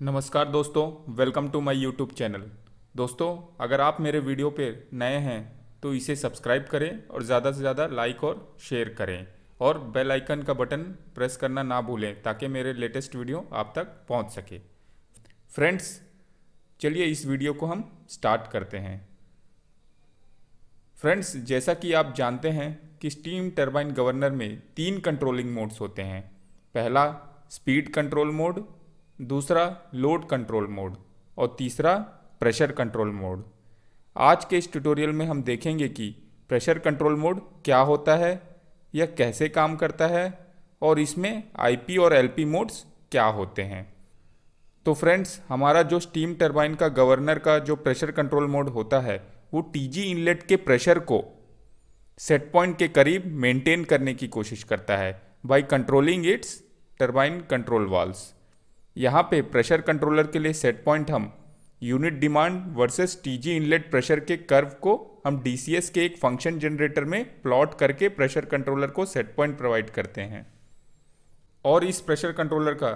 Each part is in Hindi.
नमस्कार दोस्तों, welcome to my YouTube channel. दोस्तों, अगर आप मेरे वीडियो पे नए हैं तो इसे सब्सक्राइब करें और ज़्यादा से ज़्यादा लाइक और शेयर करें और बेल आइकन का बटन प्रेस करना ना भूलें ताकि मेरे लेटेस्ट वीडियो आप तक पहुंच सके। फ्रेंड्स, चलिए इस वीडियो को हम स्टार्ट करते हैं। फ्रेंड्स, जैसा कि आप जानते हैं कि स्टीम टरबाइन गवर्नर में 3 कंट्रोलिंग मोड्स होते हैं। पहला स्पीड कंट्रोल मोड, दूसरा लोड कंट्रोल मोड और तीसरा प्रेशर कंट्रोल मोड। आज के इस ट्यूटोरियल में हम देखेंगे कि प्रेशर कंट्रोल मोड क्या होता है, यह कैसे काम करता है और इसमें आईपी और एलपी मोड्स क्या होते हैं। तो फ्रेंड्स, हमारा जो स्टीम टरबाइन का गवर्नर का जो प्रेशर कंट्रोल मोड होता है वो टीजी इनलेट के प्रेशर को सेट पॉइंट के करीब मेंटेन करने की कोशिश करता है by controlling it's turbine control valves. यहाँ पे प्रेशर कंट्रोलर के लिए सेट पॉइंट हम unit demand versus TG inlet pressure के कर्व को हम डीसीएस के एक फंक्शन जनरेटर में प्लॉट करके प्रेशर कंट्रोलर को सेट पॉइंट प्रोवाइड करते हैं। और इस प्रेशर कंट्रोलर का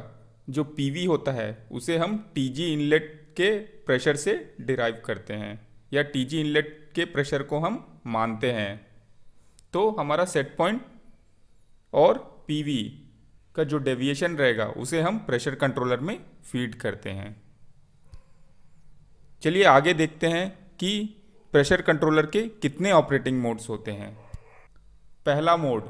जो पीवी होता है उसे हम टीजी इनलेट के प्रेशर से डिराइव करते हैं या टीजी इनलेट के प्रेशर को हम मानते हैं। तो हमारा सेट पॉइंट और पीवी का जो डेविएशन रहेगा उसे हम प्रेशर कंट्रोलर में फीड करते हैं। चलिए आगे देखते हैं कि प्रेशर कंट्रोलर के कितने ऑपरेटिंग मोड्स होते हैं। पहला मोड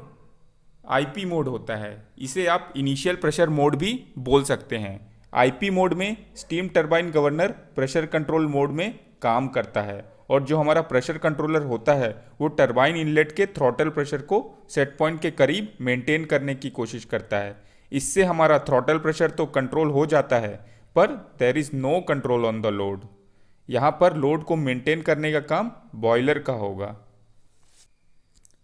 आईपी मोड होता है। इसे आप इनिशियल प्रेशर मोड भी बोल सकते हैं। आईपी मोड में steam turbine governor pressure control mode में काम करता है और जो हमारा प्रेशर कंट्रोलर होता है वो टरबाइन इनलेट के थ्रॉटल प्रेशर को सेट पॉइंट के करीब मेंटेन करने की कोशिश करता है। इससे हमारा थ्रॉटल प्रेशर तो कंट्रोल हो जाता है पर there is no control on the load. यहाँ पर लोड को मेंटेन करने का काम बॉयलर का होगा।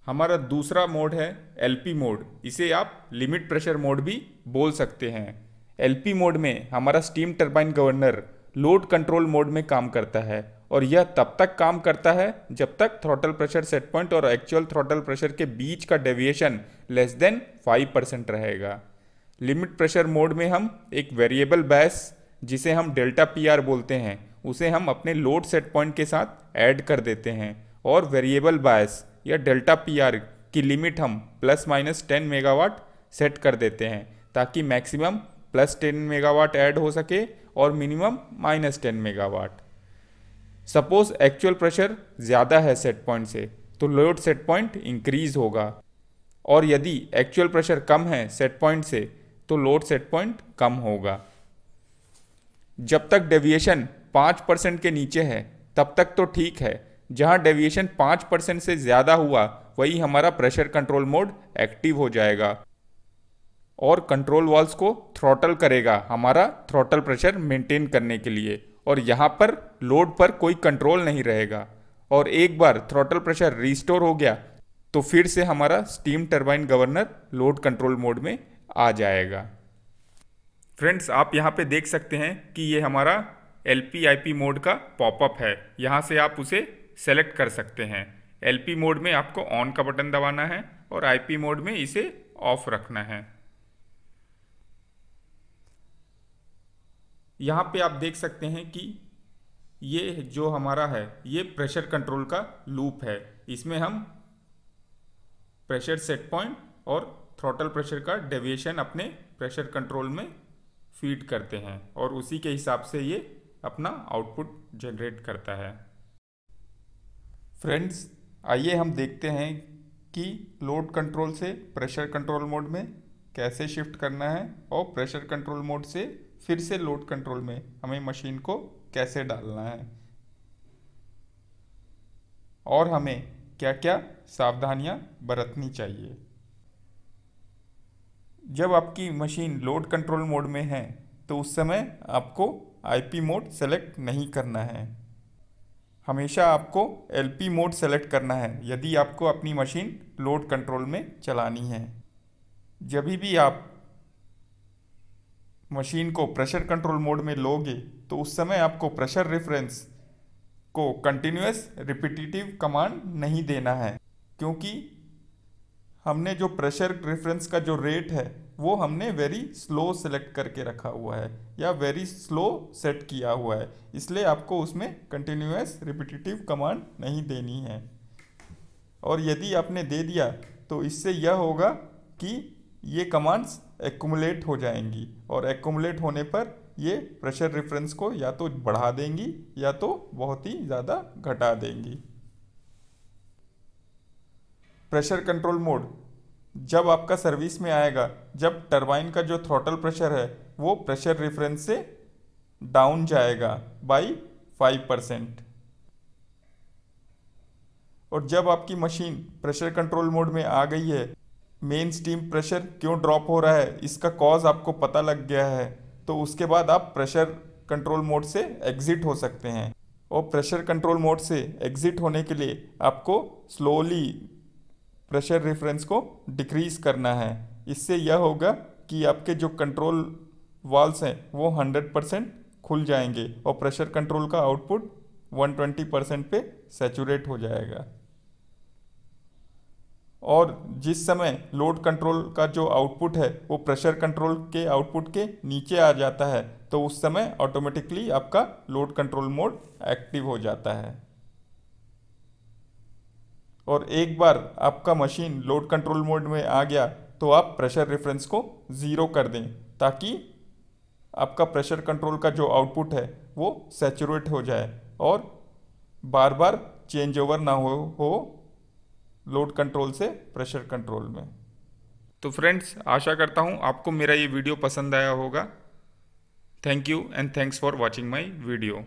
हमारा दूसरा मोड है एलपी मोड। इसे आप लिमिट प्रेशर मोड भी बोल सकते हैं। एलपी मोड में हमारा steam turbine governor load control mode में काम करता है और यह तब तक काम करता है जब तक थ्रॉटल प्रेशर सेट पॉइंट और एक्चुअल थ्रॉटल प्रेशर के बीच का डेविएशन लेस देन 5% रहेगा। लिमिट प्रेशर मोड में हम एक वेरिएबल बैस जिसे हम डेल्टा पीआर बोलते हैं उसे हम अपने लोड सेट पॉइंट के साथ ऐड कर देते हैं और वेरिएबल बायस या डेल्टा पीआर की लिमिट हम ±10 मेगावाट सेट कर देते हैं ताकि मैक्सिमम +10 मेगावाट ऐड हो सके और minimum -10 megawatt. Suppose actual pressure ज़्यादा है सेट पॉइंट से तो लोड सेट पॉइंट इंक्रीज होगा और यदि एक्चुअल प्रेशर कम है सेट पॉइंट से तो लोड सेट पॉइंट कम होगा। जब तक डेविएशन 5% के नीचे है तब तक तो ठीक है। जहां डेविएशन 5% से ज़्यादा हुआ वही हमारा प्रेशर कंट्रोल मोड एक्टिव हो जाएगा और कंट्रोल वाल्व्स को थ्रॉटल करेगा हमारा थ्रॉटल प्रेशर मेंटेन करने के लिए और यहाँ पर लोड पर कोई कंट्रोल नहीं रहेगा। और एक बार थ्रॉटल प्रेशर रिस्टोर हो गया तो फिर से हमारा steam turbine governor load control mode में आ जाएगा। फ्रेंड्स, आप यहाँ पे देख सकते हैं कि ये हमारा एलपी आईपी मोड का पॉपअप है। यहाँ से आप उसे सेलेक्ट कर सकते हैं। एलपी मोड में आपको ऑन का बटन दबाना है और आईपी मोड में इसे ऑफ रखना है। यहाँ पे आप देख सकते हैं कि ये जो हमारा है ये प्रेशर कंट्रोल का लूप है। इसमें हम प्रेशर सेट पॉइंट और थ्रॉटल प्रेशर का डेविएशन अपने प्रेशर कंट्रोल में फीड करते हैं और उसी के हिसाब से ये अपना आउटपुट जनरेट करता है। फ्रेंड्स, आइए हम देखते हैं कि लोड कंट्रोल से प्रेशर कंट्रोल मोड में कैसे शिफ्ट करना है और प्रेशर कंट्रोल मोड से फिर से लोड कंट्रोल में हमें मशीन को कैसे डालना है और हमें क्या क्या सावधानियां बरतनी चाहिए। जब आपकी मशीन लोड कंट्रोल मोड में है तो उस समय आपको आईपी मोड सेलेक्ट नहीं करना है। हमेशा आपको एलपी मोड सेलेक्ट करना है यदि आपको अपनी मशीन लोड कंट्रोल में चलानी है। जब भी आप मशीन को प्रेशर कंट्रोल मोड में लोगे तो उस समय आपको प्रेशर रेफरेंस को कंटिन्यूअस रिपीटिटिव कमांड नहीं देना है क्योंकि हमने जो प्रेशर रेफरेंस का जो रेट है वो हमने वेरी स्लो सेलेक्ट करके रखा हुआ है या वेरी स्लो सेट किया हुआ है, इसलिए आपको उसमें कंटिन्यूअस रिपीटिटिव कमांड नहीं देनी है। और यदि आपने दे दिया तो इससे यह होगा कि ये कमांड्स एक्युमुलेट हो जाएंगी और एक्युमुलेट होने पर ये प्रेशर रेफरेंस को या तो बढ़ा देंगी या तो बहुत ही ज़्यादा घटा देंगी। प्रेशर कंट्रोल मोड जब आपका सर्विस में आएगा, जब टरबाइन का जो थ्रॉटल प्रेशर है वो प्रेशर रेफरेंस से डाउन जाएगा बाई 5%। और जब आपकी मशीन प्रेशर कंट्रोल मोड में आ गई है, मेन स्टीम प्रेशर क्यों ड्रॉप हो रहा है इसका कॉज आपको पता लग गया है, तो उसके बाद आप प्रेशर कंट्रोल मोड से एग्जिट हो सकते हैं। और प्रेशर कंट्रोल मोड से एग्जिट होने के लिए आपको स्लोली प्रेशर रेफरेंस को डिक्रीज करना है। इससे यह होगा कि आपके जो कंट्रोल वाल्व्स हैं वो 100% खुल जाएंगे और प्रेशर कंट्रोल का आउटपुट 120% पे सैचुरेट हो जाएगा। और जिस समय लोड कंट्रोल का जो आउटपुट है वो प्रेशर कंट्रोल के आउटपुट के नीचे आ जाता है, तो उस समय ऑटोमेटिकली आपका लोड कंट्रोल मोड एक्टिव हो जाता है। और एक बार आपका मशीन लोड कंट्रोल मोड में आ गया तो आप प्रेशर रेफरेंस को ज़ीरो कर दें, ताकि आपका प्रेशर कंट्रोल का जो आउटपुट है वो सैचुरेट हो जाए और बार बार चेंज ओवर ना हो लोड कंट्रोल से प्रेशर कंट्रोल में। तो फ्रेंड्स, आशा करता हूँ आपको मेरा ये वीडियो पसंद आया होगा। Thank you and thanks for watching my video.